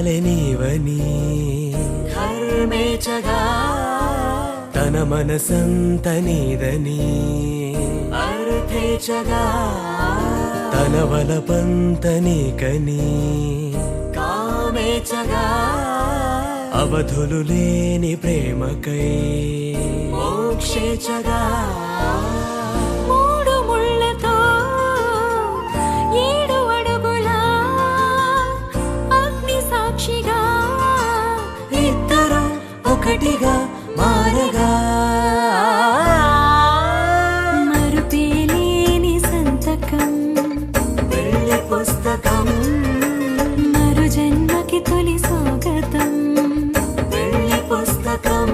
నమ్మాలి నీవని ధర్మేచగా తన మనసంత నీదని అర్థేచగా తన వలపంత నీకని కామేచగా అవధులు లేని ప్రేమకై మోక్షేచగా మూడు ముళ్ళతో 7 అడుగుల అగ్ని సాక్షిగా ఇద్దరు ఒకటిగా మారగా మరుపేలేని సంతకం పెళ్లి పుస్తకం మరు జన్మకి తొలి స్వాగతం పెళ్లి పుస్తకం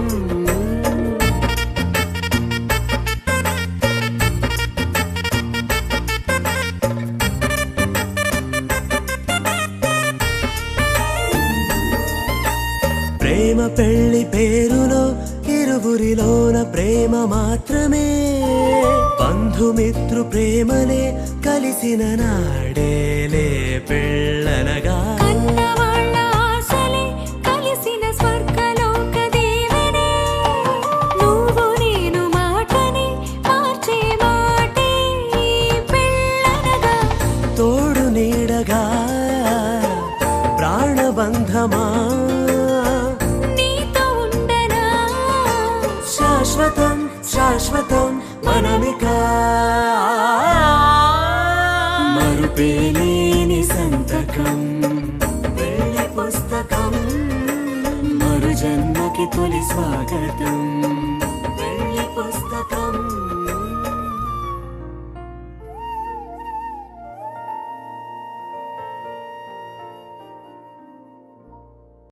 ప్రేమ పెళ్లి పేరులో ఇరువురిలోన ప్రేమ మాత్రమే బంధుమిత్రు ప్రేమలే కలిసిన నాడేలే పెళ్ళనగా కన్నవాళ్ళ ఆశలే కలిసిన స్వర్గలోక దేవనే నువ్వు నేను మాటని మార్చే మాటే పెళ్ళనగా తోడు నీడగా ప్రాణబంధమా నీతో ఉండనా శాశ్వతం శాశ్వతం మనమిక మరుపేలేని సంతకం పెళ్లి పుస్తకం మరు జన్మకి తొలి స్వాగతం